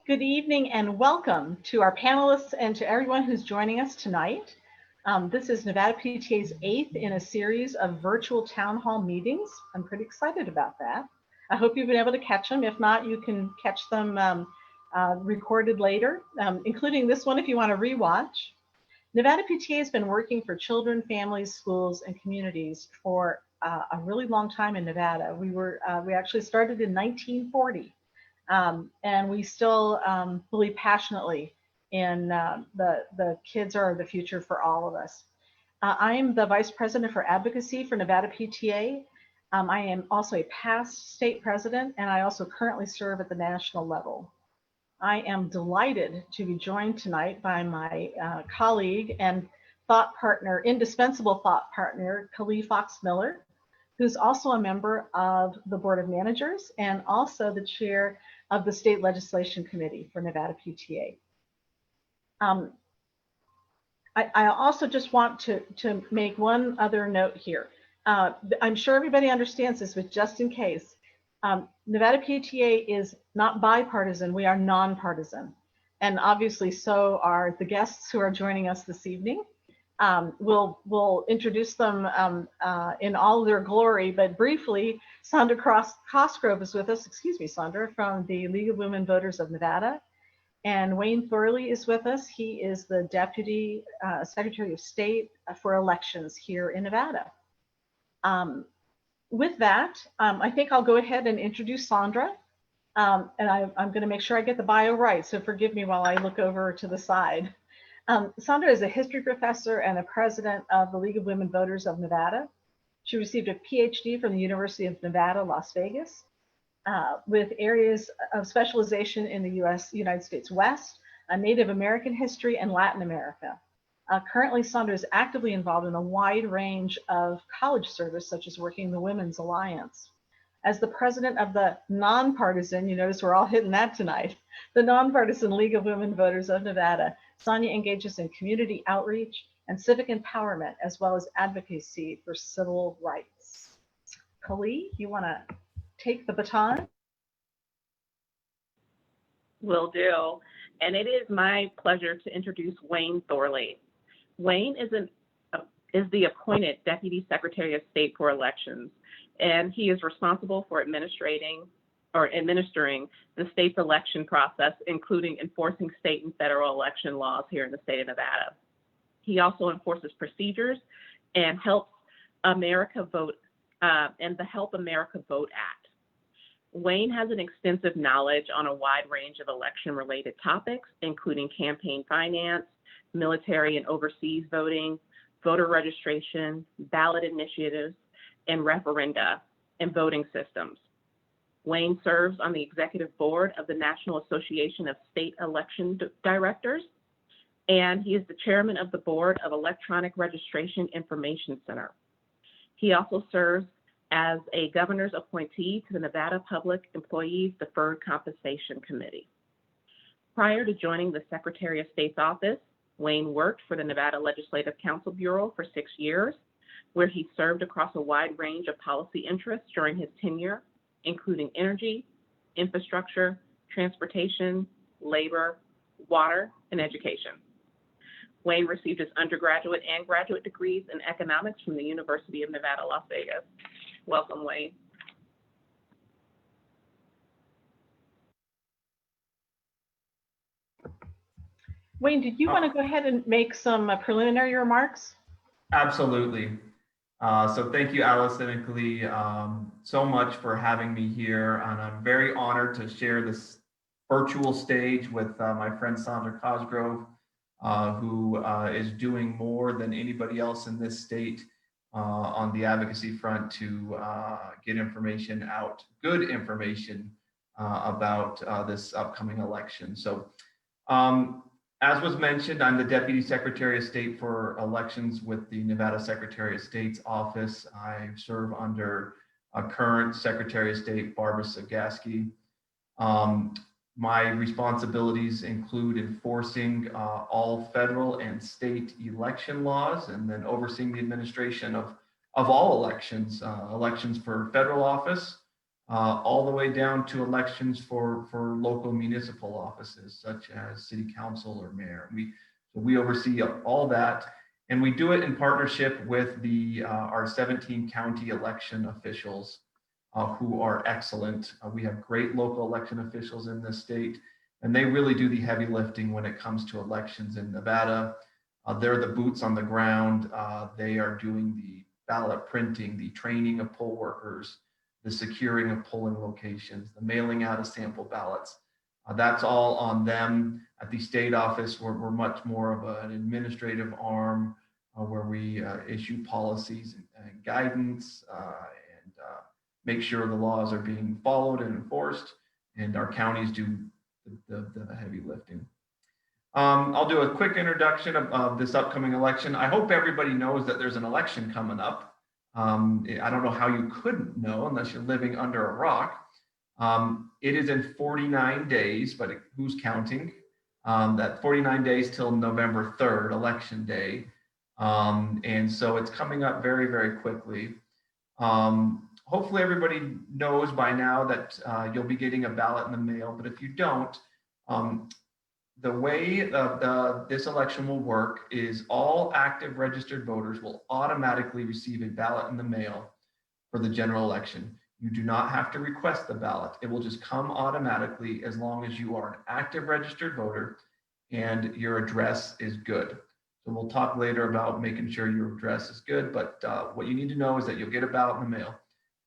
Good evening and welcome to our panelists and to everyone who's joining us tonight. This is Nevada PTA's 8th in a series of virtual town hall meetings. I'm pretty excited about that. I hope you've been able to catch them. If not, you can catch them recorded later, including this one if you want to rewatch. Nevada PTA has been working for children, families, schools, and communities for a really long time in Nevada. We actually started in 1940. And we still believe passionately in the kids are the future for all of us. I am the Vice President for Advocacy for Nevada PTA. I am also a past state president, and I also currently serve at the national level. I am delighted to be joined tonight by my colleague and thought partner, indispensable thought partner, Kali Fox Miller, who's also a member of the Board of Managers and also the chair of the State Legislation Committee for Nevada PTA. I also just want to make one other note here. I'm sure everybody understands this, but just in case, Nevada PTA is not bipartisan, we are nonpartisan. And obviously so are the guests who are joining us this evening. We'll introduce them in all their glory, but briefly, Sondra Cosgrove is with us, excuse me, Sondra, from the League of Women Voters of Nevada. And Wayne Thorley is with us. He is the Deputy Secretary of State for Elections here in Nevada. With that, I think I'll go ahead and introduce Sondra. And I'm going to make sure I get the bio right, so forgive me while I look over to the side. Sondra is a history professor and the president of the League of Women Voters of Nevada. She received a PhD from the University of Nevada, Las Vegas, with areas of specialization in the United States West, Native American history, and Latin America. Currently, Sondra is actively involved in a wide range of college service, such as working the Women's Alliance. As the president of the nonpartisan, you notice we're all hitting that tonight, the Nonpartisan League of Women Voters of Nevada, Sonia engages in community outreach and civic empowerment, as well as advocacy for civil rights. Kali, you want to take the baton? Will do. And it is my pleasure to introduce Wayne Thorley. Wayne is the appointed Deputy Secretary of State for Elections, and he is responsible for administering the state's election process, including enforcing state and federal election laws here in the state of Nevada. He also enforces procedures and helps America vote and the Help America Vote Act. Wayne has an extensive knowledge on a wide range of election-related topics, including campaign finance, military and overseas voting, voter registration, ballot initiatives, and referenda and voting systems. Wayne serves on the executive board of the National Association of State Election Directors, and he is the chairman of the board of Electronic Registration Information Center. He also serves as a governor's appointee to the Nevada Public Employees Deferred Compensation Committee. Prior to joining the Secretary of State's office, Wayne worked for the Nevada Legislative Council Bureau for 6 years, where he served across a wide range of policy interests during his tenure, including energy, infrastructure, transportation, labor, water, and education. Wayne received his undergraduate and graduate degrees in economics from the University of Nevada, Las Vegas. Welcome, Wayne. Wayne, did you want to go ahead and make some preliminary remarks? Absolutely. So thank you, Alison and Kali, so much for having me here. And I'm very honored to share this virtual stage with my friend Sondra Cosgrove, who is doing more than anybody else in this state on the advocacy front to get information out, good information about this upcoming election. So as was mentioned, I'm the Deputy Secretary of State for Elections with the Nevada Secretary of State's office. I serve under current Secretary of State, Barbara Sagaski. My responsibilities include enforcing all federal and state election laws, and then overseeing the administration of all elections, elections for federal office, all the way down to elections for local municipal offices, such as city council or mayor. We oversee all that, and we do it in partnership with our 17 county election officials, who are excellent. We have great local election officials in this state, and they really do the heavy lifting when it comes to elections in Nevada. They're the boots on the ground. They are doing the ballot printing, the training of poll workers, the securing of polling locations, the mailing out of sample ballots. That's all on them. At the state office, we're much more of an administrative arm, where we issue policies and guidance, and make sure the laws are being followed and enforced, and our counties do the heavy lifting. I'll do a quick introduction of this upcoming election. I hope everybody knows that there's an election coming up. I don't know how you couldn't know unless you're living under a rock. It is in 49 days, but who's counting? That 49 days till November 3rd, election day. And so it's coming up very, very quickly. Hopefully everybody knows by now that you'll be getting a ballot in the mail, but if you don't, the way this election will work is all active registered voters will automatically receive a ballot in the mail for the general election. You do not have to request the ballot. It will just come automatically as long as you are an active registered voter and your address is good. So we'll talk later about making sure your address is good, but what you need to know is that you'll get a ballot in the mail.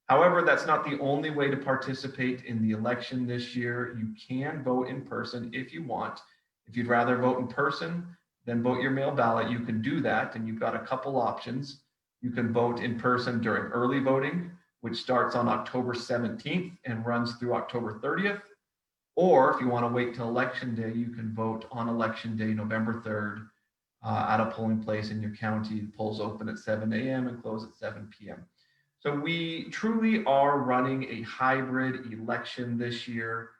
However, that's not the only way to participate in the election this year. You can vote in person if you want. If you'd rather vote in person than vote your mail ballot, you can do that, and you've got a couple options. You can vote in person during early voting, which starts on October 17th and runs through October 30th. Or if you want to wait till election day, you can vote on election day, November 3rd, at a polling place in your county. The polls open at 7 a.m. and close at 7 p.m. So we truly are running a hybrid election this year,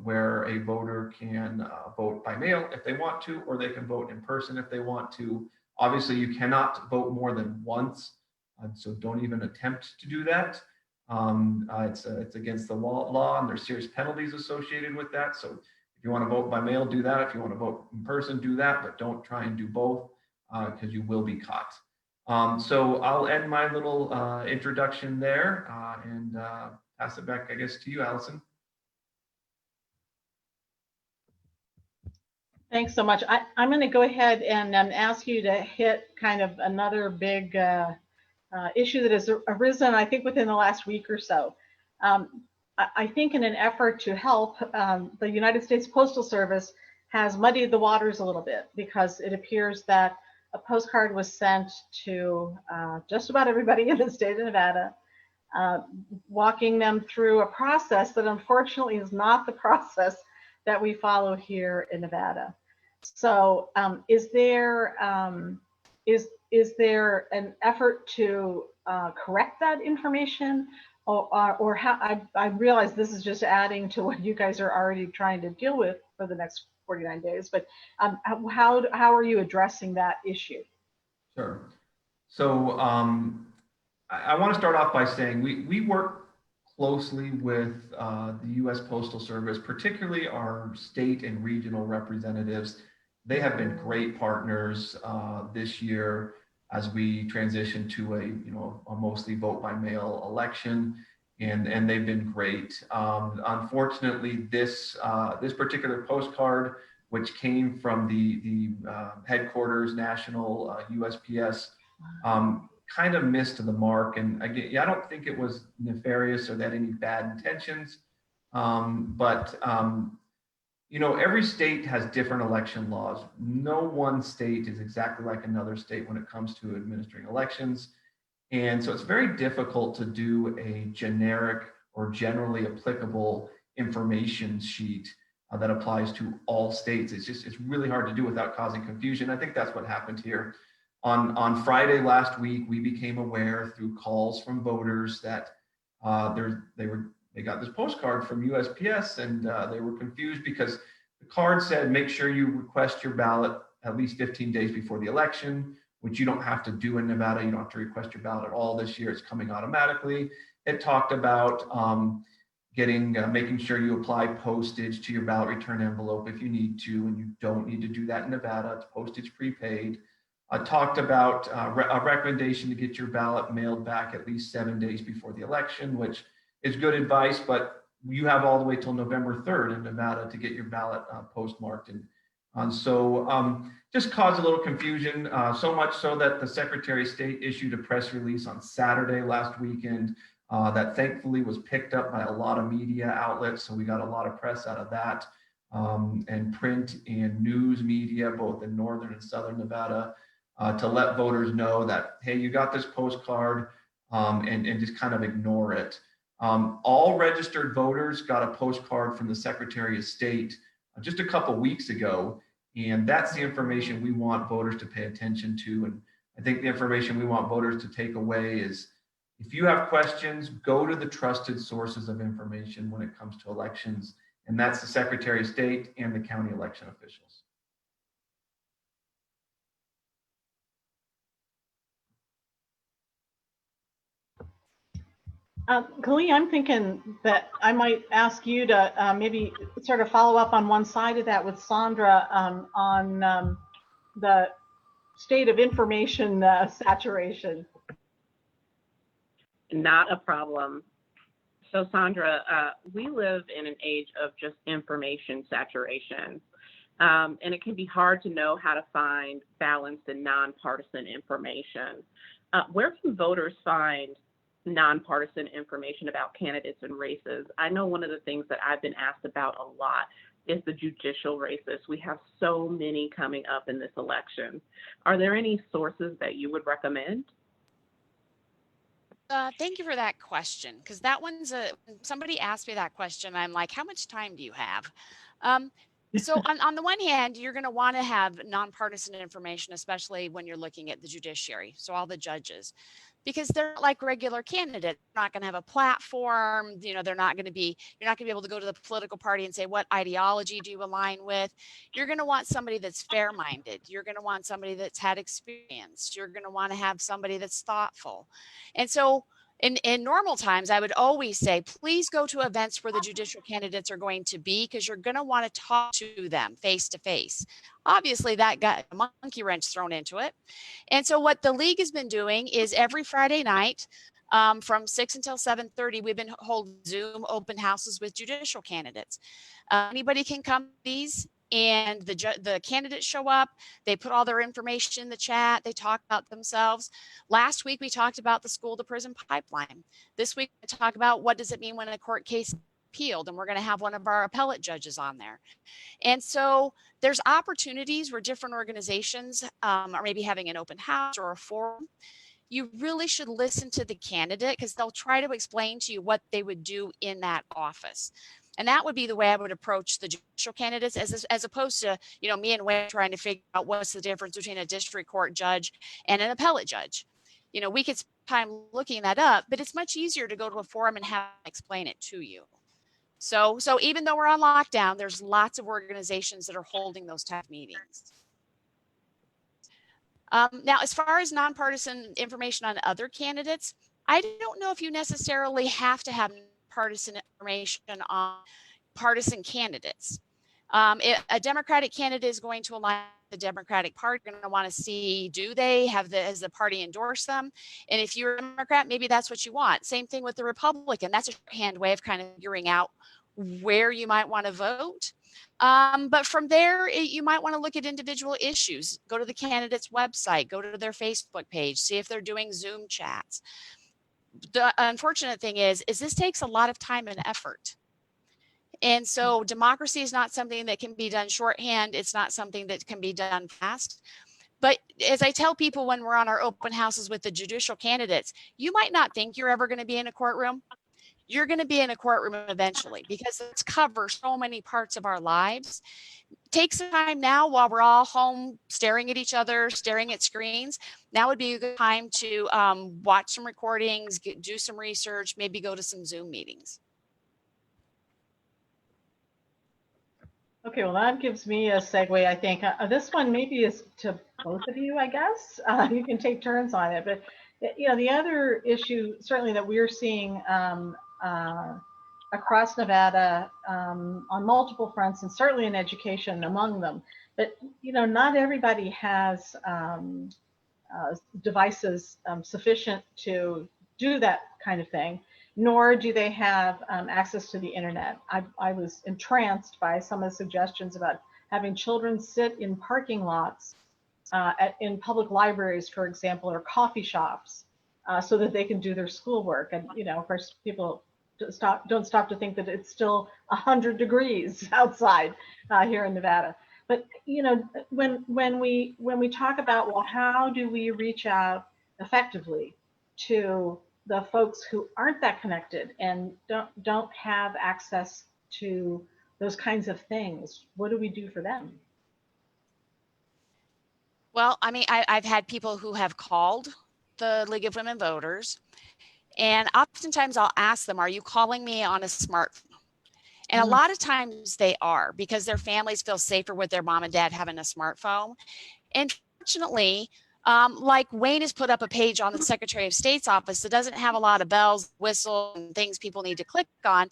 where a voter can vote by mail if they want to, or they can vote in person if they want to. Obviously, you cannot vote more than once, so don't even attempt to do that. It's against the law, and there's serious penalties associated with that. So if you want to vote by mail, do that. If you want to vote in person, do that, but don't try and do both, because you will be caught. So I'll end my little introduction there, and pass it back, I guess, to you, Alison. Thanks so much. I'm going to go ahead and ask you to hit kind of another big issue that has arisen, I think, within the last week or so. I think in an effort to help, the United States Postal Service has muddied the waters a little bit, because it appears that a postcard was sent to just about everybody in the state of Nevada, walking them through a process that unfortunately is not the process that we follow here in Nevada. So is there an effort to correct that information, or how? I realize this is just adding to what you guys are already trying to deal with for the next 49 days, but how are you addressing that issue? Sure. So I want to start off by saying we work closely with the U.S. Postal Service, particularly our state and regional representatives. They have been great partners this year as we transition to a mostly vote by mail election, and they've been great. Unfortunately, this particular postcard, which came from the headquarters, national USPS, kind of missed the mark. And again, I don't think it was nefarious or that any bad intentions, but every state has different election laws. No one state is exactly like another state when it comes to administering elections. And so it's very difficult to do a generic or generally applicable information sheet that applies to all states. It's really hard to do without causing confusion. I think that's what happened here. On Friday last week, we became aware through calls from voters that they got this postcard from USPS, and they were confused because the card said, make sure you request your ballot at least 15 days before the election, which you don't have to do in Nevada. You don't have to request your ballot at all this year. It's coming automatically. it talked about making sure you apply postage to your ballot return envelope if you need to, and you don't need to do that in Nevada. It's postage prepaid. Talked about a recommendation to get your ballot mailed back at least 7 days before the election, which is good advice, but you have all the way till November 3rd in Nevada to get your ballot postmarked. And so just caused a little confusion, so much so that the Secretary of State issued a press release on Saturday last weekend that thankfully was picked up by a lot of media outlets. So we got a lot of press out of that, and print and news media, both in Northern and Southern Nevada, to let voters know that, hey, you got this postcard, and just kind of ignore it. All registered voters got a postcard from the Secretary of State just a couple weeks ago, and that's the information we want voters to pay attention to. And I think the information we want voters to take away is, if you have questions, go to the trusted sources of information when it comes to elections, and that's the Secretary of State and the county election officials. Khalil, I'm thinking that I might ask you to maybe sort of follow up on one side of that with Sondra on the state of information saturation. Not a problem. So Sondra, we live in an age of just information saturation. And it can be hard to know how to find balanced and nonpartisan information. Where can voters find nonpartisan information about candidates and races? I know one of the things that I've been asked about a lot is the judicial races. We have so many coming up in this election. Are there any sources that you would recommend? Thank you for that question, because that one's somebody asked me that question. I'm like, how much time do you have? So on the one hand, you're going to want to have nonpartisan information, especially when you're looking at the judiciary, so all the judges, because they're not like regular candidates. They're not going to have a platform. You know, you're not going to be able to go to the political party and say, what ideology do you align with? You're going to want somebody that's fair-minded. You're going to want somebody that's had experience. You're going to want to have somebody that's thoughtful. And so in normal times, I would always say, please go to events where the judicial candidates are going to be, because you're going to want to talk to them face to face. Obviously, that got a monkey wrench thrown into it. And so what the league has been doing is every Friday night from 6 until 7:30, we've been holding Zoom open houses with judicial candidates. Anybody can come to these, and the candidates show up. They put all their information in the chat. They talk about themselves. Last week, we talked about the school to prison pipeline. This week, we talk about what does it mean when a court case is appealed, and we're going to have one of our appellate judges on there. And so there's opportunities where different organizations are maybe having an open house or a forum. You really should listen to the candidate, because they'll try to explain to you what they would do in that office. And that would be the way I would approach the judicial candidates, as opposed to, you know, me and Wayne trying to figure out what's the difference between a district court judge and an appellate judge. You know, we could spend time looking that up, but it's much easier to go to a forum and have them explain it to you. So even though we're on lockdown, there's lots of organizations that are holding those type of meetings. Now, as far as nonpartisan information on other candidates, I don't know if you necessarily have to have partisan information on partisan candidates. A Democratic candidate is going to align with the Democratic Party. You're going to want to see, has the party endorsed them? And if you're a Democrat, maybe that's what you want. Same thing with the Republican. That's a shorthand way of kind of figuring out where you might want to vote. But from there, you might want to look at individual issues. Go to the candidate's website, go to their Facebook page, see if they're doing Zoom chats. The unfortunate thing is this takes a lot of time and effort. And so democracy is not something that can be done shorthand. It's not something that can be done fast. But as I tell people when we're on our open houses with the judicial candidates, you might not think you're ever going to be in a courtroom. You're going to be in a courtroom eventually, because it's covers so many parts of our lives. Take some time now while we're all home staring at each other, staring at screens. Now would be a good time to watch some recordings, do some research, maybe go to some Zoom meetings. Okay, well, that gives me a segue, I think. This one maybe is to both of you, I guess. You can take turns on it, but The other issue certainly that we're seeing across Nevada on multiple fronts, and certainly in education among them, but not everybody has devices sufficient to do that kind of thing, nor do they have access to the internet. I was entranced by some of the suggestions about having children sit in parking lots in public libraries, for example, or coffee shops, so that they can do their schoolwork. And of course, people don't stop to think that it's still 100 degrees outside here in Nevada. But when we talk about, well, how do we reach out effectively to the folks who aren't that connected and don't have access to those kinds of things, what do we do for them? Well, I mean, I've had people who have called the League of Women Voters, and oftentimes I'll ask them, are you calling me on a smartphone? And a lot of times they are, because their families feel safer with their mom and dad having a smartphone. And fortunately, like Wayne has put up a page on the Secretary of State's office that doesn't have a lot of bells, whistles, and things people need to click on.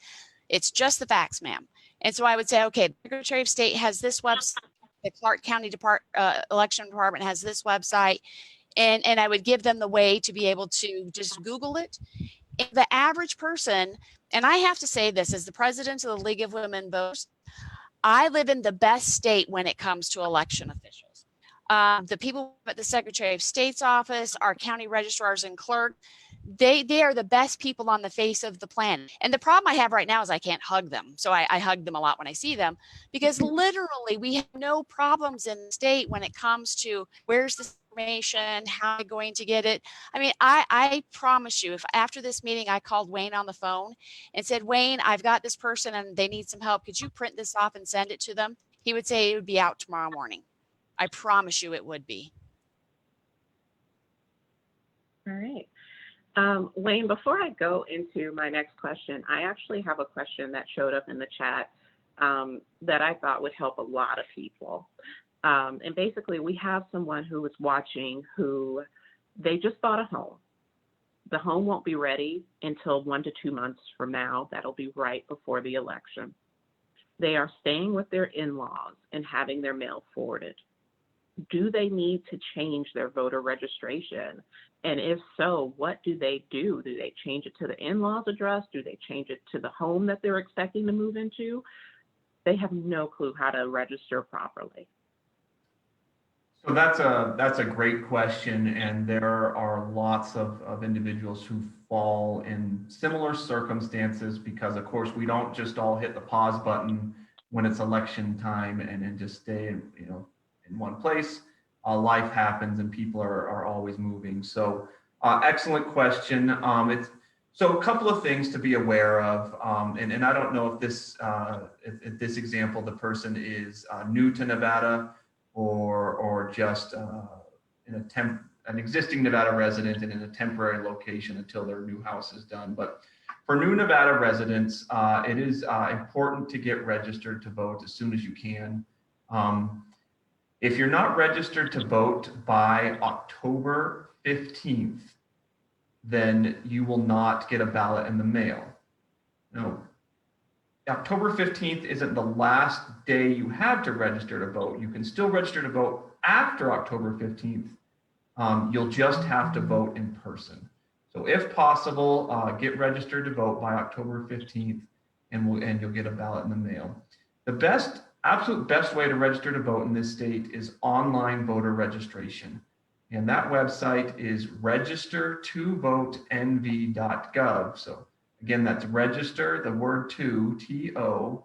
It's just the facts, ma'am. And so I would say, okay, the Secretary of State has this website, the Clark County Election Department has this website, and I would give them the way to be able to just Google it. And the average person, and I have to say this as the president of the League of Women Voters, I live in the best state when it comes to election officials. The people at the Secretary of State's office, our county registrars and clerk, they are the best people on the face of the planet. And the problem I have right now is I can't hug them. So I hug them a lot when I see them, because literally we have no problems in the state when it comes to where's this information, how am I going to get it? I mean, I promise you, if after this meeting I called Wayne on the phone and said, Wayne, I've got this person and they need some help, could you print this off and send it to them? He would say it would be out tomorrow morning. I promise you it would be. All right. Wayne, before I go into my next question, I actually have a question that showed up in the chat that I thought would help a lot of people. And basically, we have someone who is watching who they just bought a home. The home won't be ready until 1 to 2 months from now. That'll be right before the election. They are staying with their in-laws and having their mail forwarded. Do they need to change their voter registration? And if so, what do they do? Do they change it to the in-laws address? Do they change it to the home that they're expecting to move into? They have no clue how to register properly. So that's a great question, and there are lots of individuals who fall in similar circumstances because, of course, we don't just all hit the pause button when it's election time and just stay in one place. Life happens and people are always moving. So excellent question. So a couple of things to be aware of, and I don't know if this this example, the person is new to Nevada or just an existing Nevada resident and in a temporary location until their new house is done. But for new Nevada residents, it is important to get registered to vote as soon as you can. If you're not registered to vote by October 15th, then you will not get a ballot in the mail. No, October 15th isn't the last day you have to register to vote. You can still register to vote after October 15th. You'll just have to vote in person. So if possible, get registered to vote by October 15th and you'll get a ballot in the mail. The absolute best way to register to vote in this state is online voter registration. And that website is registertovotnv.gov. So again, that's register, the word to, TONV.gov,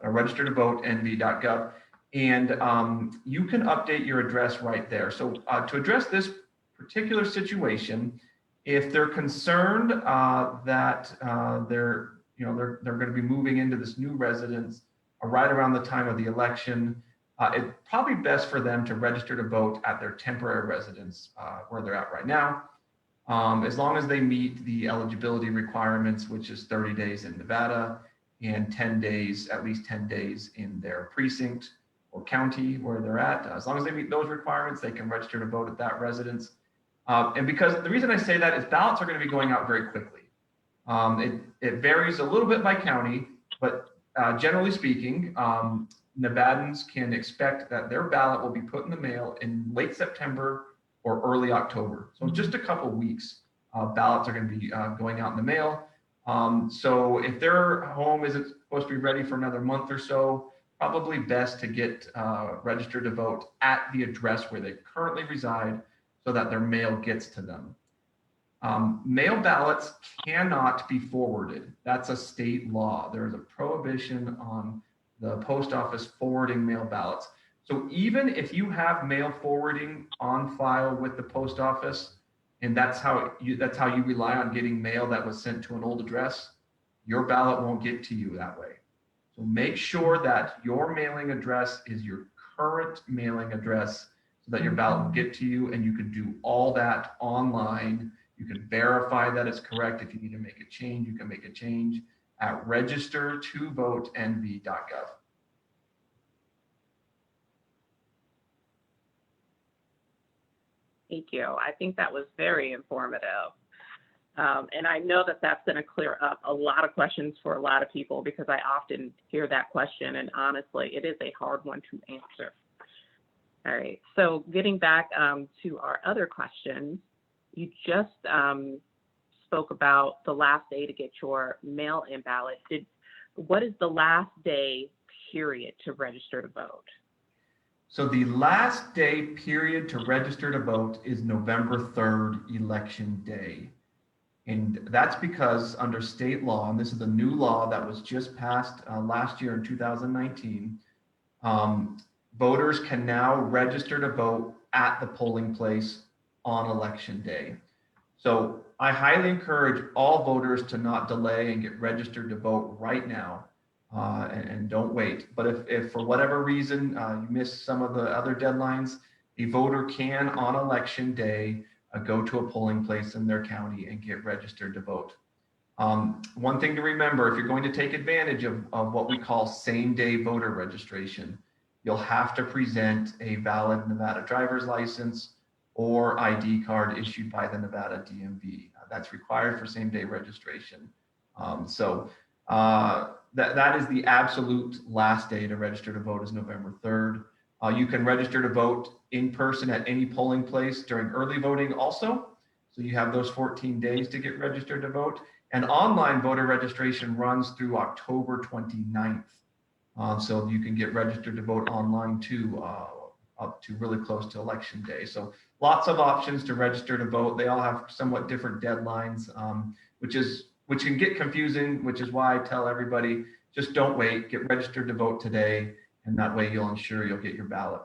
or registertovotnv.gov. And you can update your address right there. So to address this particular situation, if they're concerned that they're going to be moving into this new residence right around the time of the election, it's probably best for them to register to vote at their temporary residence where they're at right now. As long as they meet the eligibility requirements, which is 30 days in Nevada and 10 days, at least 10 days in their precinct or county where they're at. As long as they meet those requirements, they can register to vote at that residence. And because the reason I say that is ballots are going to be going out very quickly. It varies a little bit by county, but generally speaking, Nevadans can expect that their ballot will be put in the mail in late September or early October. So in just a couple of weeks, ballots are going to be going out in the mail. So if their home isn't supposed to be ready for another month or so, probably best to get registered to vote at the address where they currently reside so that their mail gets to them. Mail ballots cannot be forwarded. That's a state law. There is a prohibition on the post office forwarding mail ballots. So even if you have mail forwarding on file with the post office, and that's how you rely on getting mail that was sent to an old address, your ballot won't get to you that way. So make sure that your mailing address is your current mailing address so that your ballot will get to you, and you can do all that online. You can verify that it's correct. If you need to make a change, you can make a change at registertovotnv.gov. Thank you. I think that was very informative. And I know that that's going to clear up a lot of questions for a lot of people, because I often hear that question, and honestly, it is a hard one to answer. All right, so getting back to our other questions, you just spoke about the last day to get your mail-in ballot. What is the last day period to register to vote? So the last day period to register to vote is November 3rd, Election Day. And that's because under state law, and this is the new law that was just passed last year in 2019, voters can now register to vote at the polling place on Election Day. So I highly encourage all voters to not delay and get registered to vote right now. And don't wait. But if for whatever reason you miss some of the other deadlines, a voter can on Election Day go to a polling place in their county and get registered to vote. One thing to remember, if you're going to take advantage of what we call same-day voter registration, you'll have to present a valid Nevada driver's license or ID card issued by the Nevada DMV. That's required for same-day registration. That is the absolute last day to register to vote is November 3rd. You can register to vote in person at any polling place during early voting also. So you have those 14 days to get registered to vote. And online voter registration runs through October 29th. So you can get registered to vote online too, up to really close to Election Day. So lots of options to register to vote. They all have somewhat different deadlines, which can get confusing, which is why I tell everybody, just don't wait, get registered to vote today, and that way you'll ensure you'll get your ballot.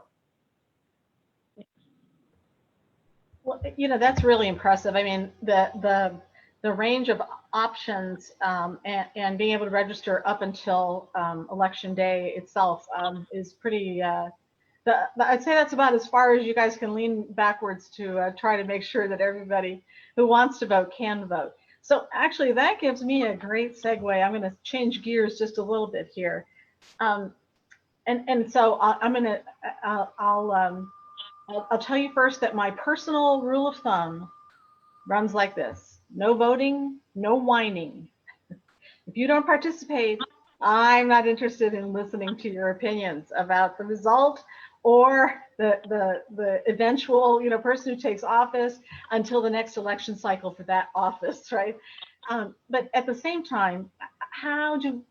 Well, that's really impressive. I mean, the range of options and being able to register up until Election Day itself is pretty, I'd say that's about as far as you guys can lean backwards to try to make sure that everybody who wants to vote can vote. So actually, that gives me a great segue. I'm going to change gears just a little bit here, and so I'll tell you first that my personal rule of thumb runs like this: no voting, no whining. If you don't participate, I'm not interested in listening to your opinions about the result or the eventual person who takes office until the next election cycle for that office, right? But at the same time, how do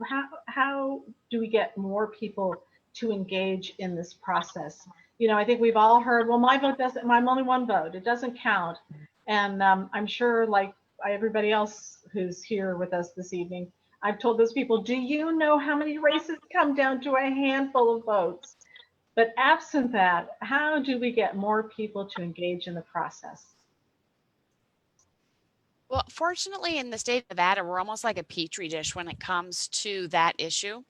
we get more people to engage in this process? I think we've all heard, well, I'm only one vote, it doesn't count. And I'm sure, like everybody else who's here with us this evening, I've told those people, do you know how many races come down to a handful of votes? But absent that, how do we get more people to engage in the process? Well, fortunately, in the state of Nevada, we're almost like a petri dish when it comes to that issue,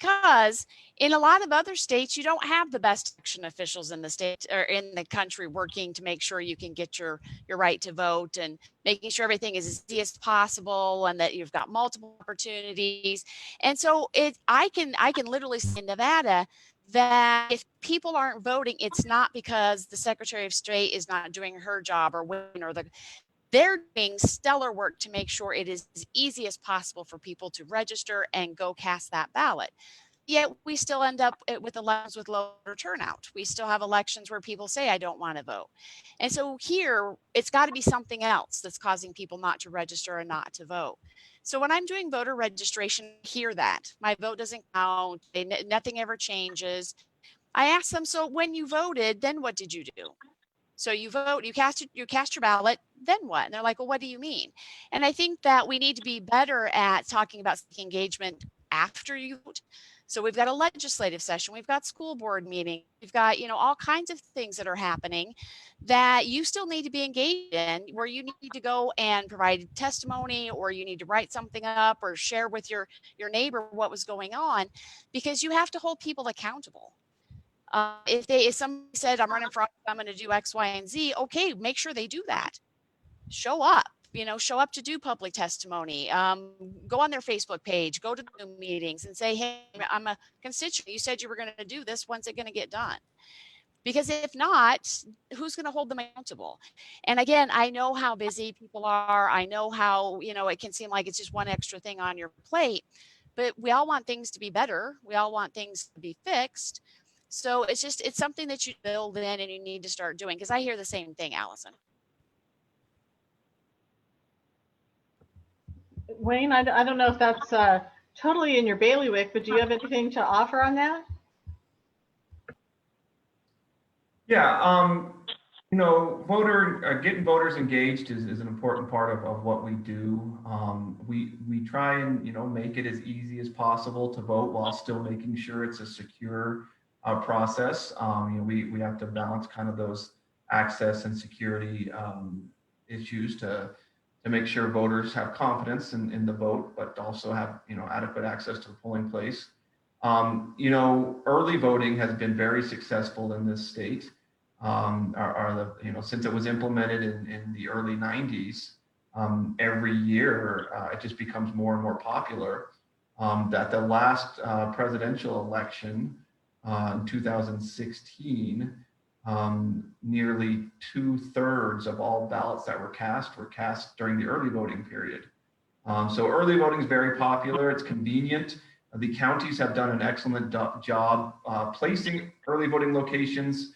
because in a lot of other states, you don't have the best election officials in the state or in the country working to make sure you can get your right to vote and making sure everything is as easy as possible and that you've got multiple opportunities. And so I can literally say in Nevada that if people aren't voting, it's not because the Secretary of State is not doing her job or they're doing stellar work to make sure it is as easy as possible for people to register and go cast that ballot. Yet we still end up with elections with lower turnout. We still have elections where people say, I don't want to vote. And so here, it's got to be something else that's causing people not to register and not to vote. So when I'm doing voter registration, hear that. My vote doesn't count. Nothing ever changes. I ask them, so when you voted, then what did you do? So you vote, you cast your ballot, then what? And they're like, well, what do you mean? And I think that we need to be better at talking about engagement after you vote. So we've got a legislative session, we've got school board meeting, we've got, all kinds of things that are happening that you still need to be engaged in, where you need to go and provide testimony, or you need to write something up or share with your neighbor what was going on, because you have to hold people accountable. If somebody said, I'm running for office, I'm going to do X, Y, and Z, okay, make sure they do that. Show up, show up to do public testimony. Go on their Facebook page, go to the meetings and say, hey, I'm a constituent. You said you were going to do this. When's it going to get done? Because if not, who's going to hold them accountable? And again, I know how busy people are. I know how, it can seem like it's just one extra thing on your plate, but we all want things to be better. We all want things to be fixed. So it's something that you build in and you need to start doing, because I hear the same thing, Alison. Wayne, I don't know if that's totally in your bailiwick, but do you have anything to offer on that? Yeah, getting voters engaged is an important part of what we do. We try and make it as easy as possible to vote while still making sure it's a secure process. We have to balance kind of those access and security issues to make sure voters have confidence in the vote, but also have adequate access to the polling place. Early voting has been very successful in this state. Since it was implemented in the early 90s, every year it just becomes more and more popular. That the last presidential election in 2016, nearly 2/3 of all ballots that were cast during the early voting period. So early voting is very popular. It's convenient. The counties have done an excellent job placing early voting locations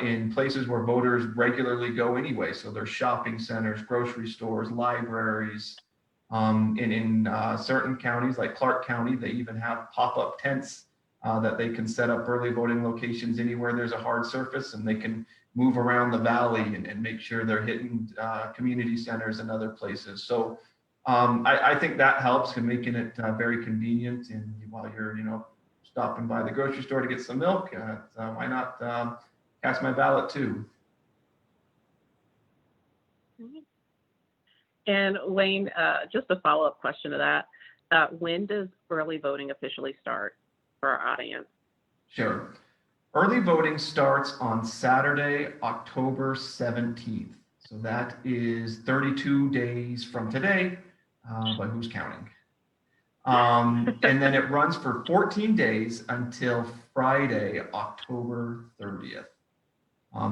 in places where voters regularly go anyway. So there's shopping centers, grocery stores, libraries. In certain counties like Clark County, they even have pop-up tents that they can set up early voting locations anywhere there's a hard surface, and they can move around the valley and make sure they're hitting community centers and other places. So I think that helps in making it very convenient. And while you're stopping by the grocery store to get some milk, why not cast my ballot too? And Wayne, just a follow-up question to that. When does early voting officially start for our audience? Sure. Early voting starts on Saturday, October 17th. So that is 32 days from today, but who's counting? And then it runs for 14 days until Friday, October 30th.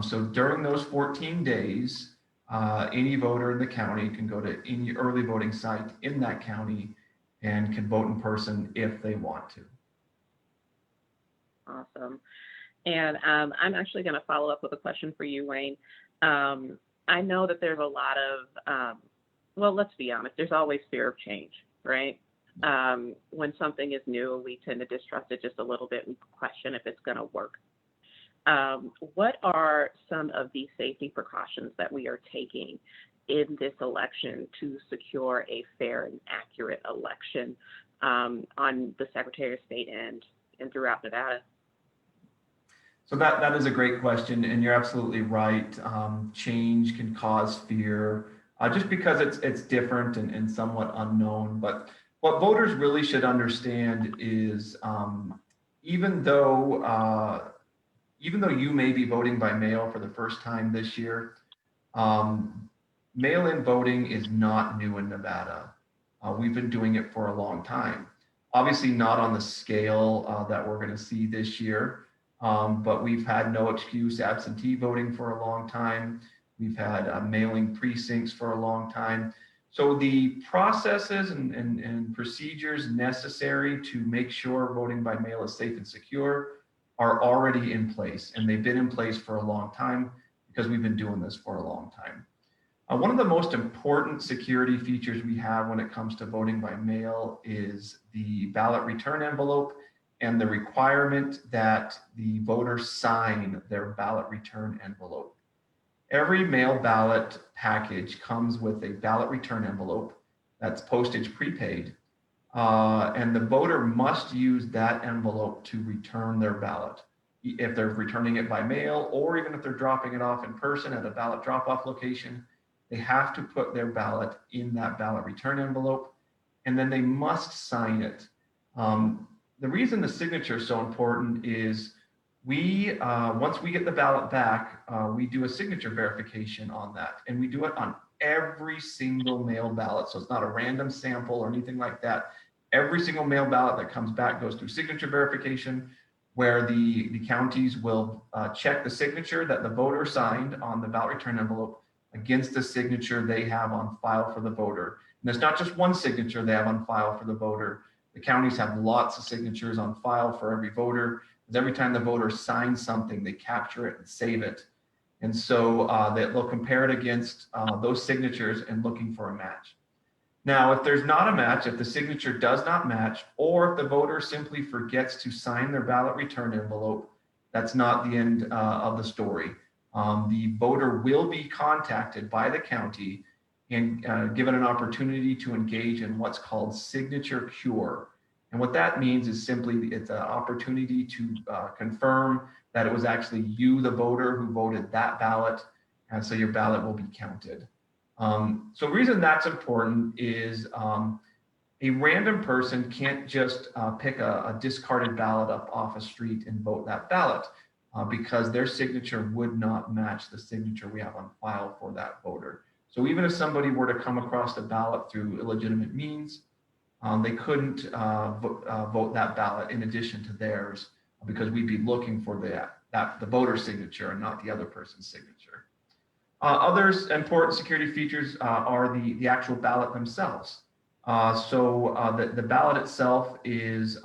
So during those 14 days, any voter in the county can go to any early voting site in that county and can vote in person if they want to. Awesome. And I'm actually going to follow up with a question for you, Wayne. I know that there's a lot of, well, let's be honest, there's always fear of change, right? When something is new, we tend to distrust it just a little bit and question if it's going to work. What are some of the safety precautions that we are taking in this election to secure a fair and accurate election on the Secretary of State and throughout Nevada? So that is a great question, and you're absolutely right. Change can cause fear just because it's different and somewhat unknown. But what voters really should understand is even though you may be voting by mail for the first time this year, mail-in voting is not new in Nevada. We've been doing it for a long time. Obviously not on the scale that we're going to see this year, but we've had no excuse absentee voting for a long time. We've had mailing precincts for a long time. So the processes and procedures necessary to make sure voting by mail is safe and secure are already in place, and they've been in place for a long time because we've been doing this for a long time. One of the most important security features we have when it comes to voting by mail is the ballot return envelope and the requirement that the voters sign their ballot return envelope. Every mail ballot package comes with a ballot return envelope that's postage prepaid, and the voter must use that envelope to return their ballot. If they're returning it by mail, or even if they're dropping it off in person at a ballot drop-off location, they have to put their ballot in that ballot return envelope, and then they must sign it. The reason the signature is so important is once we get the ballot back, we do a signature verification on that, and we do it on every single mail ballot. So it's not a random sample or anything like that. Every single mail ballot that comes back goes through signature verification, where the counties will check the signature that the voter signed on the ballot return envelope against the signature they have on file for the voter. And it's not just one signature they have on file for the voter. The counties have lots of signatures on file for every voter, because every time the voter signs something, they capture it and save it. And so they'll compare it against those signatures and looking for a match. Now, if there's not a match, if the signature does not match, or if the voter simply forgets to sign their ballot return envelope, that's not the end of the story. The voter will be contacted by the county and given an opportunity to engage in what's called signature cure. And what that means is simply it's an opportunity to confirm that it was actually you, the voter, who voted that ballot, and so your ballot will be counted. So the reason that's important is a random person can't just pick a discarded ballot up off a street and vote that ballot because their signature would not match the signature we have on file for that voter. So even if somebody were to come across the ballot through illegitimate means, they couldn't vote that ballot in addition to theirs, because we'd be looking for the voter's signature and not the other person's signature. Other important security features are the actual ballot themselves. The ballot itself is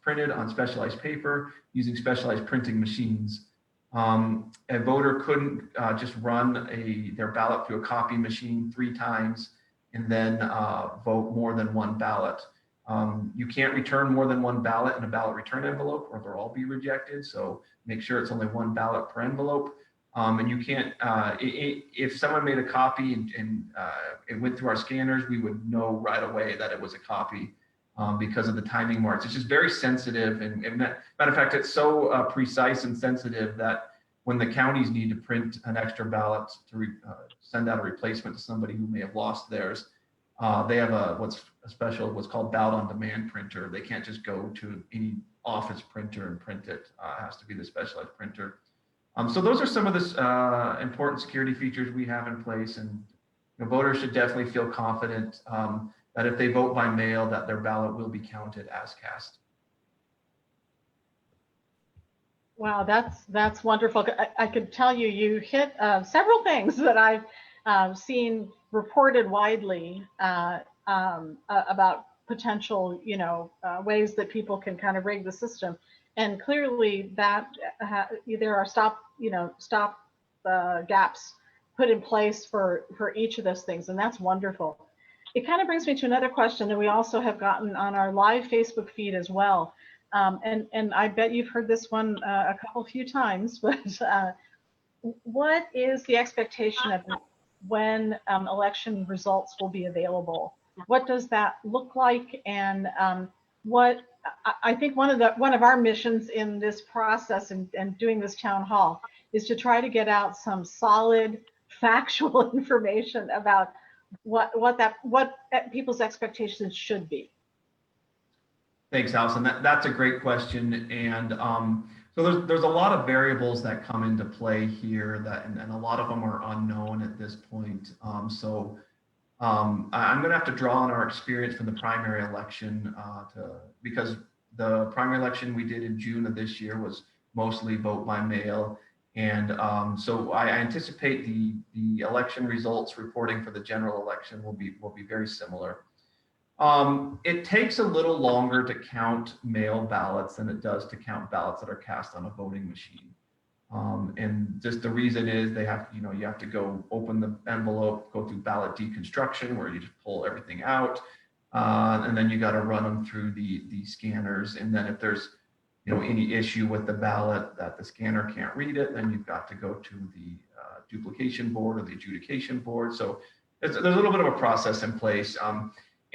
printed on specialized paper using specialized printing machines. A voter couldn't just run their ballot through a copy machine 3 times and then vote more than one ballot. You can't return more than one ballot in a ballot return envelope, or they'll all be rejected. So make sure it's only one ballot per envelope. And you can't, if someone made a copy and it went through our scanners, we would know right away that it was a copy because of the timing marks. It's just very sensitive. And matter of fact, it's so precise and sensitive that when the counties need to print an extra ballot to send out a replacement to somebody who may have lost theirs, they have what's called ballot on demand printer. They can't just go to any office printer and print it. It has to be the specialized printer. So those are some of the important security features we have in place, and voters should definitely feel confident that if they vote by mail, that their ballot will be counted as cast. Wow, that's wonderful. I could tell you hit several things that I've seen reported widely about potential, ways that people can kind of rig the system. And clearly that there are stop gaps put in place for each of those things, and that's wonderful. It kind of brings me to another question that we also have gotten on our live Facebook feed as well. And I bet you've heard this one a few times, but what is the expectation of when election results will be available? What does that look like? And what I think one of our missions in this process and doing this town hall is to try to get out some solid factual information about what people's expectations should be. Thanks, Alison. That's a great question. And so there's a lot of variables that come into play here and a lot of them are unknown at this point. I'm going to have to draw on our experience from the primary election because the primary election we did in June of this year was mostly vote by mail. And so I anticipate the election results reporting for the general election will be very similar. It takes a little longer to count mail ballots than it does to count ballots that are cast on a voting machine. And just the reason is you have to go open the envelope, go through ballot deconstruction where you just pull everything out. And then you got to run them through the scanners. And then if there's any issue with the ballot that the scanner can't read it, then you've got to go to the duplication board or the adjudication board. So there's a little bit of a process in place.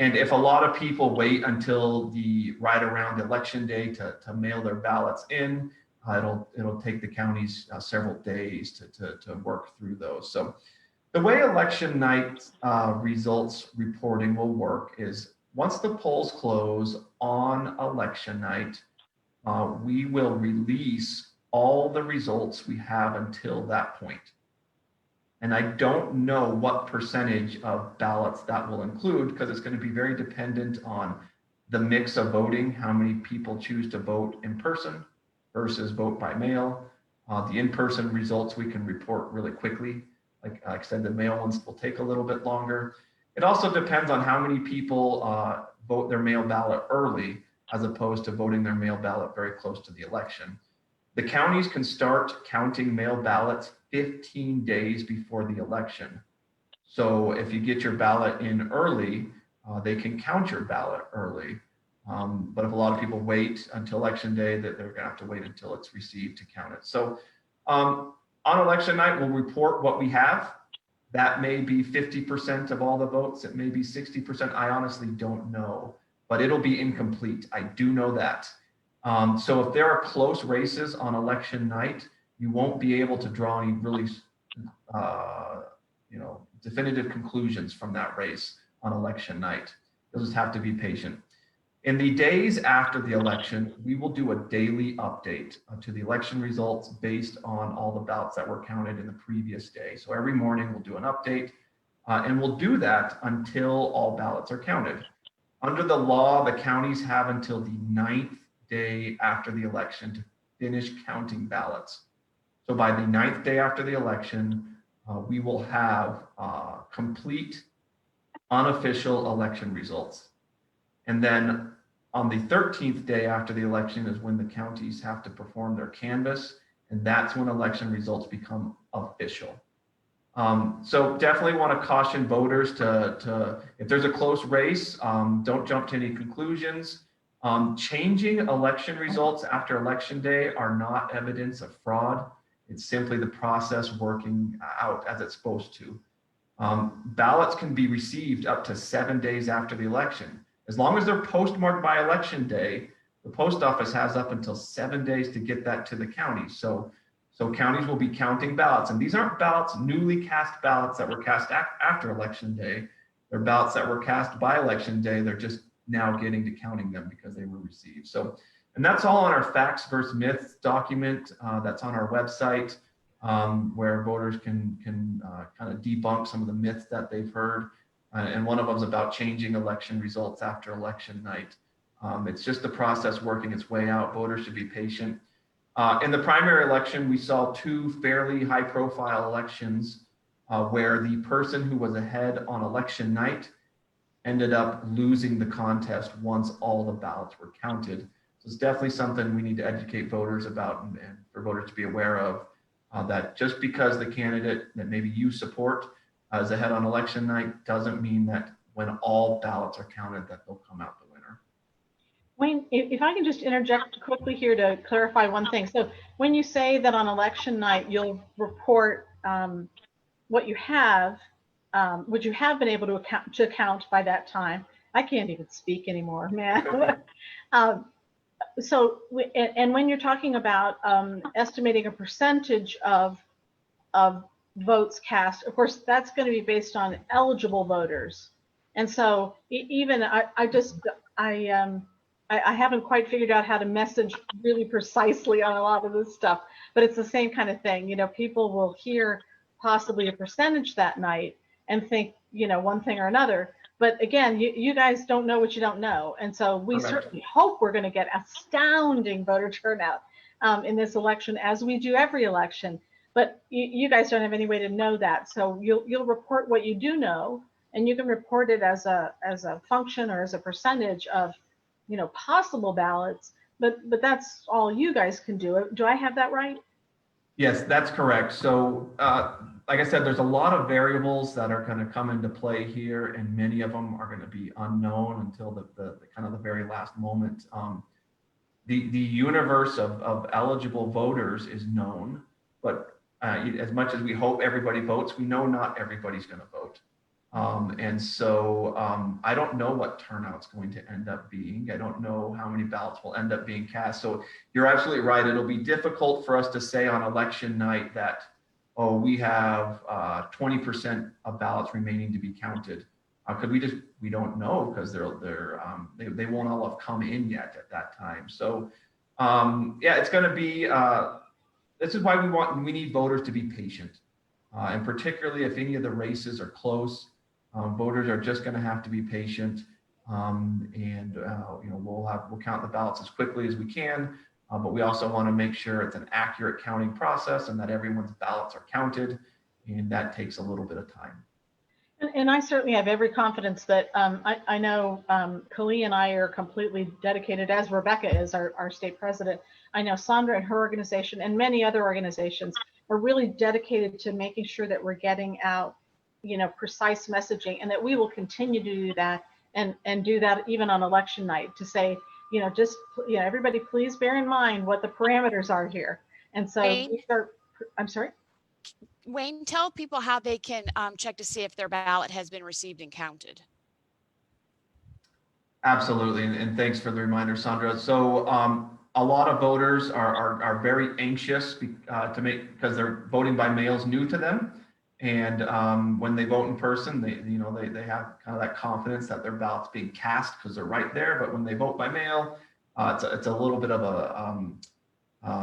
And if a lot of people wait until right around election day to mail their ballots in, it'll take the counties several days to work through those. So the way election night results reporting will work is once the polls close on election night, we will release all the results we have until that point. And I don't know what percentage of ballots that will include because it's going to be very dependent on the mix of voting, how many people choose to vote in person versus vote by mail. The in-person results we can report really quickly. Like I said, the mail ones will take a little bit longer. It also depends on how many people vote their mail ballot early as opposed to voting their mail ballot very close to the election. The counties can start counting mail ballots 15 days before the election. So if you get your ballot in early, they can count your ballot early. But if a lot of people wait until election day, that they're gonna have to wait until it's received to count it. So on election night, we'll report what we have. That may be 50% of all the votes. It may be 60%. I honestly don't know, but it'll be incomplete. I do know that. So if there are close races on election night, you won't be able to draw any really, definitive conclusions from that race on election night. You'll just have to be patient. In the days after the election, we will do a daily update to the election results based on all the ballots that were counted in the previous day. So every morning we'll do an update and we'll do that until all ballots are counted. Under the law, the counties have until the 9th day after the election to finish counting ballots. So by the 9th day after the election, we will have complete unofficial election results. And then on the 13th day after the election is when the counties have to perform their canvass, and that's when election results become official. So definitely want to caution voters to if there's a close race, don't jump to any conclusions. Changing election results after election day are not evidence of fraud. It's simply the process working out as it's supposed to. Ballots can be received up to 7 days after the election. As long as they're postmarked by election day, the post office has up until 7 days to get that to the county. So counties will be counting ballots, and these aren't ballots, newly cast ballots that were cast after election day. They're ballots that were cast by election day. They're just now getting to counting them because they were received. So, and that's all on our facts versus myths document that's on our website, where voters can kind of debunk some of the myths that they've heard. And one of them is about changing election results after election night. It's just the process working its way out. Voters should be patient. In the primary election, we saw two fairly high-profile elections where the person who was ahead on election night ended up losing the contest once all the ballots were counted. So it's definitely something we need to educate voters about and for voters to be aware of, that just because the candidate that maybe you support is ahead on election night doesn't mean that when all ballots are counted that they'll come out the winner. Wayne, if I can just interject quickly here to clarify one thing. So when you say that on election night, you'll report what you have been able to count by that time. I can't even speak anymore, man. And when you're talking about estimating a percentage of votes cast, of course, that's going to be based on eligible voters. And so even I haven't quite figured out how to message really precisely on a lot of this stuff, but it's the same kind of thing. You know, people will hear possibly a percentage that night and think, you know, one thing or another. But again, you guys don't know what you don't know. And so we Correct. certainly hope we're going to get astounding voter turnout in this election, as we do every election. But you guys don't have any way to know that. So you'll report what you do know, and you can report it as a function or as a percentage of, you know, possible ballots. But that's all you guys can do. Do I have that right? Yes, that's correct. So, like I said, there's a lot of variables that are going to come into play here, and many of them are going to be unknown until the kind of the very last moment. The universe of eligible voters is known, but as much as we hope everybody votes, we know not everybody's going to vote. And so I don't know what turnout's going to end up being. I don't know how many ballots will end up being cast. So you're absolutely right. It'll be difficult for us to say on election night that, oh, we have 20% of ballots remaining to be counted. Because we don't know, because they won't all have come in yet at that time. So yeah, it's going to be. This is why we need voters to be patient, and particularly if any of the races are close. Voters are just going to have to be patient, and you know, we'll count the ballots as quickly as we can, but we also want to make sure it's an accurate counting process and that everyone's ballots are counted, and that takes a little bit of time. And I certainly have every confidence that I know Kali and I are completely dedicated, as Rebecca is, our state president. I know Sondra and her organization and many other organizations are really dedicated to making sure that we're getting out, you know, precise messaging, and that we will continue to do that and do that even on election night, to say, you know, just, you know, everybody please bear in mind what the parameters are here. And so these are, I'm sorry? Wayne, tell people how they can check to see if their ballot has been received and counted. Absolutely, and thanks for the reminder, Sondra. So a lot of voters are very anxious because they're voting by mail is new to them, and when they vote in person, they have kind of that confidence that their ballot's being cast because they're right there. But when they vote by mail, it's a little bit of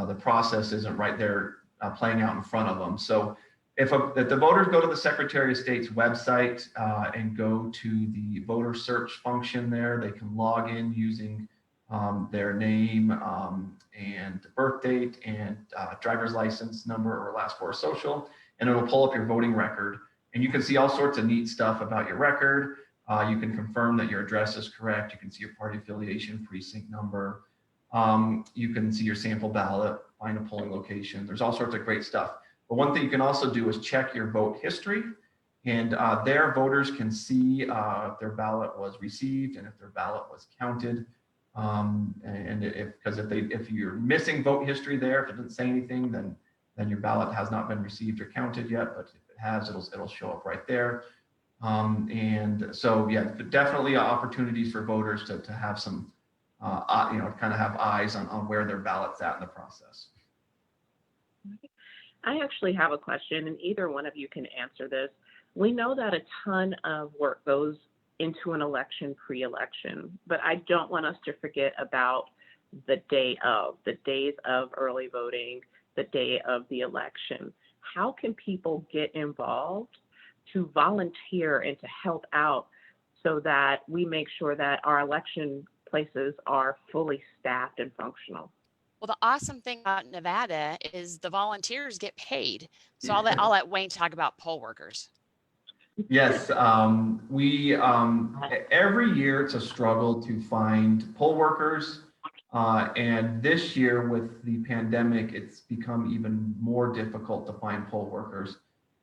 the process isn't right there playing out in front of them. So if the voters go to the Secretary of State's website and go to the voter search function there, they can log in using their name and birth date and driver's license number or last four social, and it'll pull up your voting record. And you can see all sorts of neat stuff about your record. You can confirm that your address is correct. You can see your party affiliation, precinct number. You can see your sample ballot, find a polling location. There's all sorts of great stuff. But one thing you can also do is check your vote history, and there voters can see if their ballot was received and if their ballot was counted. And if you're missing vote history there, if it doesn't say anything, then your ballot has not been received or counted yet. But if it has, it'll show up right there. And so yeah, definitely opportunities for voters to have some kind of have eyes on where their ballot's at in the process. I actually have a question, and either one of you can answer this. We know that a ton of work goes into an election pre-election, but I don't want us to forget about the days of early voting, the day of the election. How can people get involved to volunteer and to help out so that we make sure that our election places are fully staffed and functional? Well, the awesome thing about Nevada is the volunteers get paid. So I'll let Wayne talk about poll workers. Yes, we every year it's a struggle to find poll workers, and this year with the pandemic, it's become even more difficult to find poll workers.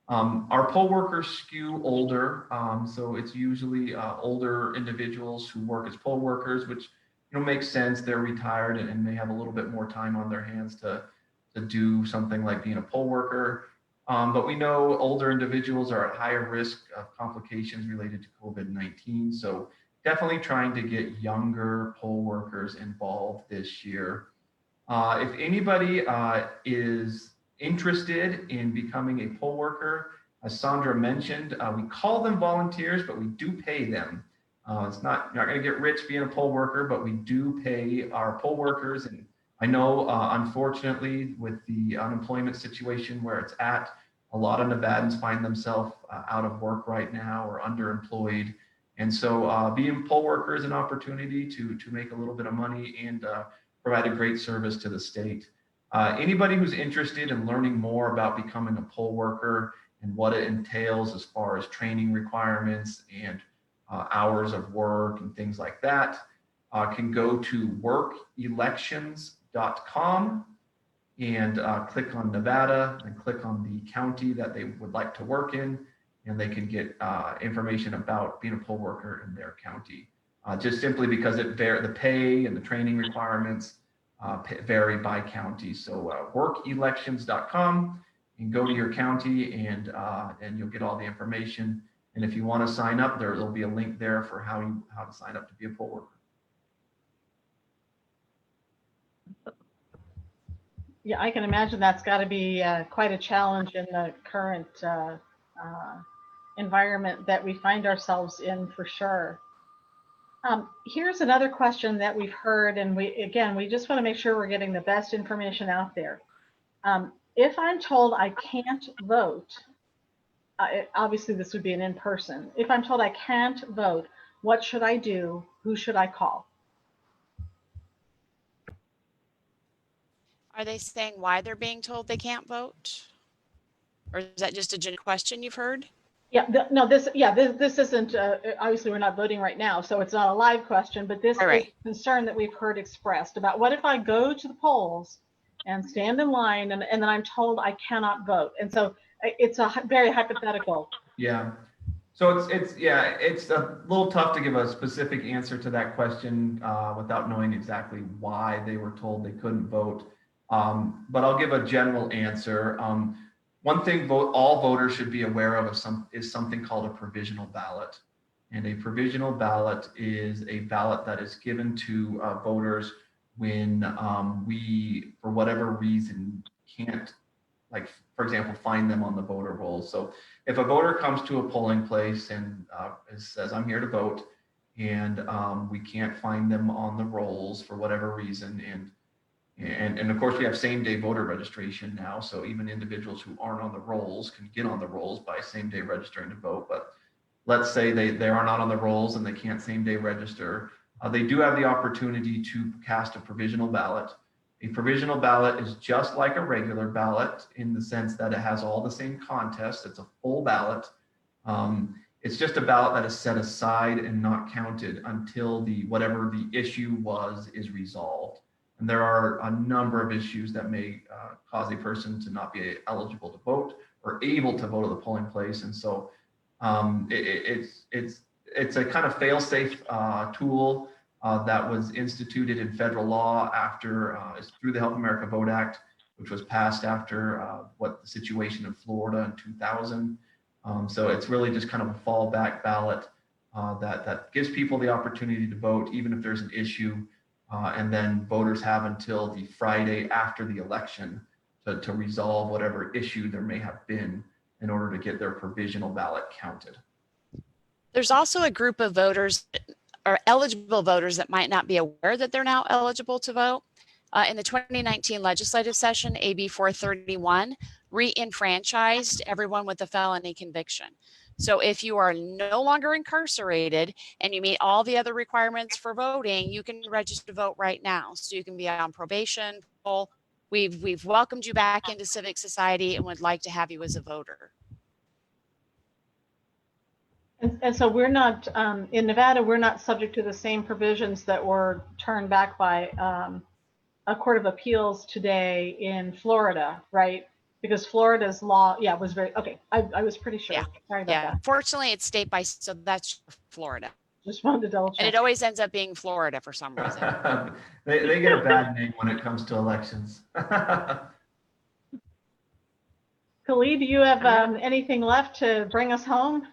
Our poll workers skew older, so it's usually older individuals who work as poll workers, which makes sense. They're retired and may have a little bit more time on their hands to do something like being a poll worker. But we know older individuals are at higher risk of complications related to COVID-19. So definitely trying to get younger poll workers involved this year. If anybody is interested in becoming a poll worker, as Sondra mentioned, we call them volunteers, but we do pay them. It's not, you're not going to get rich being a poll worker, but we do pay our poll workers. And I know, unfortunately, with the unemployment situation where it's at, a lot of Nevadans find themselves out of work right now or underemployed. And so being poll worker is an opportunity to make a little bit of money and provide a great service to the state. Anybody who's interested in learning more about becoming a poll worker and what it entails as far as training requirements and hours of work and things like that, can go to workelections.com and click on Nevada and click on the county that they would like to work in, and they can get information about being a poll worker in their county. Just simply because the pay and the training requirements vary by county. So workelections.com, and go to your county and you'll get all the information. And if you want to sign up, there'll be a link there for how to sign up to be a poll worker. Yeah, I can imagine that's got to be quite a challenge in the current environment that we find ourselves in, for sure. Here's another question that we've heard, and we just want to make sure we're getting the best information out there. If I'm told I can't vote, obviously this would be an in-person. If I'm told I can't vote, what should I do? Who should I call? Are they saying why they're being told they can't vote? Or is that just a general question you've heard? Yeah, this isn't, obviously we're not voting right now, so it's not a live question, but this is a concern that we've heard expressed about what if I go to the polls and stand in line and then I'm told I cannot vote. And so it's a very hypothetical. Yeah. So it's a little tough to give a specific answer to that question without knowing exactly why they were told they couldn't vote. But I'll give a general answer. One thing all voters should be aware of is something called a provisional ballot. And a provisional ballot is a ballot that is given to voters when we, for whatever reason, can't, like, for example, find them on the voter rolls. So if a voter comes to a polling place and says, I'm here to vote, and we can't find them on the rolls for whatever reason, and of course we have same-day voter registration now, so even individuals who aren't on the rolls can get on the rolls by same-day registering to vote. But let's say they are not on the rolls and they can't same-day register, they do have the opportunity to cast a provisional ballot. A provisional ballot is just like a regular ballot in the sense that it has all the same contests. It's a full ballot. It's just a ballot that is set aside and not counted until whatever the issue is resolved. And there are a number of issues that may cause a person to not be eligible to vote or able to vote at the polling place. And so it's a kind of fail-safe tool that was instituted in federal law through the Help America Vote Act, which was passed after the situation in Florida in 2000. So it's really just kind of a fallback ballot that gives people the opportunity to vote, even if there's an issue. And then voters have until the Friday after the election to resolve whatever issue there may have been in order to get their provisional ballot counted. There's also a group of voters or eligible voters that might not be aware that they're now eligible to vote. In the 2019 legislative session, AB 431 re-enfranchised everyone with a felony conviction. So if you are no longer incarcerated and you meet all the other requirements for voting, you can register to vote right now. So you can be on probation. We've welcomed you back into civic society and would like to have you as a voter. And so we're not, in Nevada, we're not subject to the same provisions that were turned back by a court of appeals today in Florida, right? Because Florida's law, was very, okay, I was pretty sure. Yeah. Sorry about that. Fortunately, it's state by, so that's Florida. Just wanted to double check. And it always ends up being Florida for some reason. they get a bad name when it comes to elections. Khalid, do you have anything left to bring us home?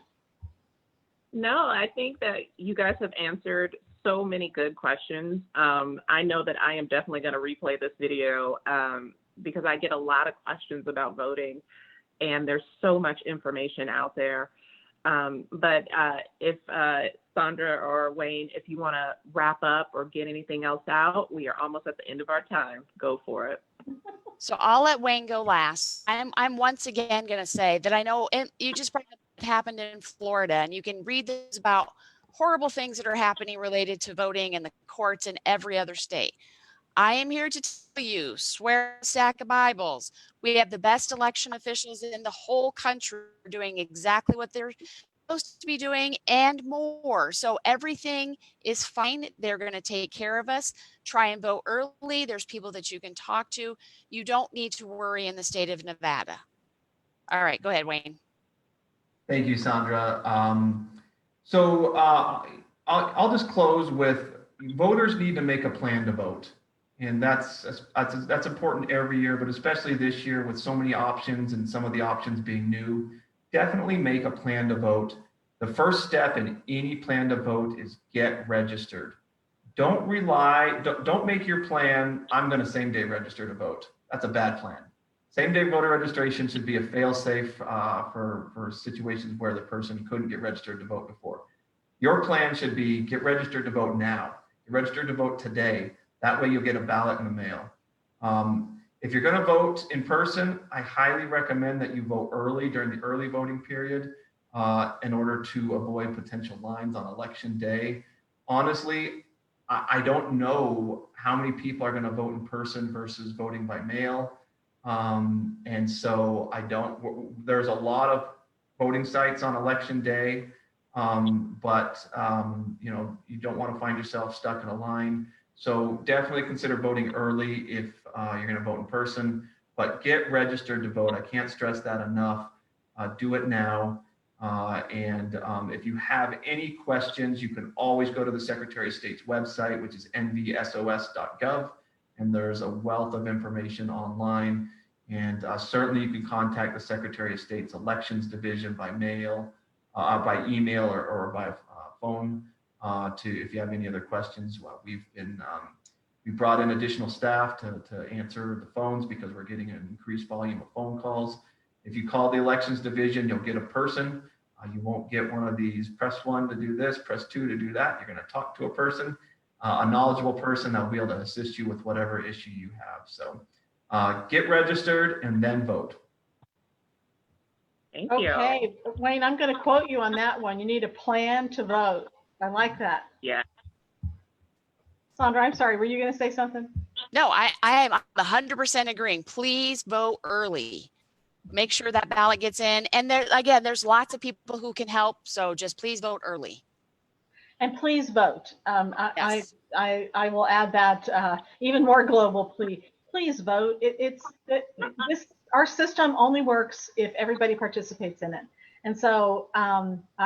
No, I think that you guys have answered so many good questions. I know that I am definitely going to replay this video because I get a lot of questions about voting and there's so much information out there. But if Sondra or Wayne, if you want to wrap up or get anything else out, we are almost at the end of our time. Go for it. So I'll let Wayne go last. I'm once again going to say that I know you just brought up what happened in Florida, and you can read this about horrible things that are happening related to voting in the courts in every other state. I am here to tell you, swear a stack of Bibles. We have the best election officials in the whole country doing exactly what they're supposed to be doing and more. So everything is fine. They're going to take care of us. Try and vote early. There's people that you can talk to. You don't need to worry in the state of Nevada. All right, go ahead, Wayne. Thank you, Sondra. I'll just close with voters need to make a plan to vote. And that's important every year, but especially this year with so many options and some of the options being new, definitely make a plan to vote. The first step in any plan to vote is get registered. Don't make your plan, I'm going to same day register to vote. That's a bad plan. Same day voter registration should be a fail-safe for situations where the person couldn't get registered to vote before. Your plan should be get registered to vote now. Get registered to vote today. That way you'll get a ballot in the mail. If you're going to vote in person, I highly recommend that you vote early during the early voting period in order to avoid potential lines on election day. Honestly, I don't know how many people are going to vote in person versus voting by mail. And so there's a lot of voting sites on election day, but you don't want to find yourself stuck in a line. So definitely consider voting early if you're going to vote in person, but get registered to vote. I can't stress that enough. Do it now. And if you have any questions, you can always go to the Secretary of State's website, which is nvsos.gov. And there's a wealth of information online. And certainly you can contact the Secretary of State's Elections Division by mail, by email, or by phone. If you have any other questions. Well, we brought in additional staff to answer the phones because we're getting an increased volume of phone calls. If you call the elections division, you'll get a person. You won't get one of these press 1 to do this, press 2 to do that. You're going to talk to a person, a knowledgeable person that will be able to assist you with whatever issue you have. So get registered and then vote. Thank you. Okay, Wayne, I'm going to quote you on that one. You need a plan to vote. I like that. Yeah. Sondra, I'm sorry. Were you going to say something? No, I am 100% agreeing. Please vote early. Make sure that ballot gets in. And there's lots of people who can help. So just please vote early. And please vote. Yes. I will add that even more global plea. Please vote. Our system only works if everybody participates in it. And so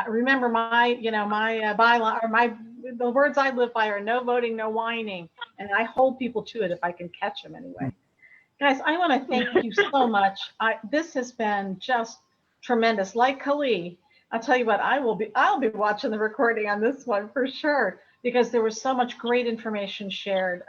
remember my bylaw, or the words I live by are no voting, no whining. And I hold people to it if I can catch them anyway. Guys, I want to thank you so much. This has been just tremendous. Like Kali, I'll tell you what, I'll be watching the recording on this one for sure, because there was so much great information shared.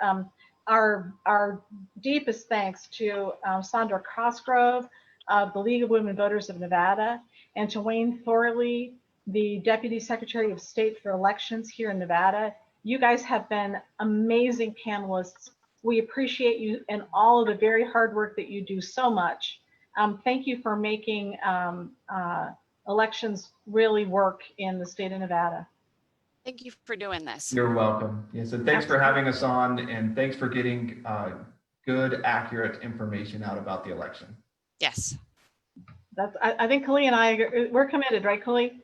Our deepest thanks to Sondra Cosgrove of the League of Women Voters of Nevada, and to Wayne Thorley, the Deputy Secretary of State for Elections here in Nevada. You guys have been amazing panelists. We appreciate you and all of the very hard work that you do so much. Thank you for making elections really work in the state of Nevada. Thank you for doing this. You're welcome. Yes, and thanks for having us on, and thanks for getting good, accurate information out about the election. Yes. I think Kali and I, we're committed, right, Kali?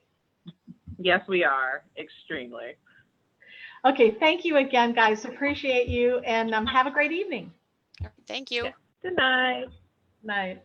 Yes, we are. Extremely. Okay, thank you again, guys. Appreciate you, and have a great evening. Thank you. Good night. Night.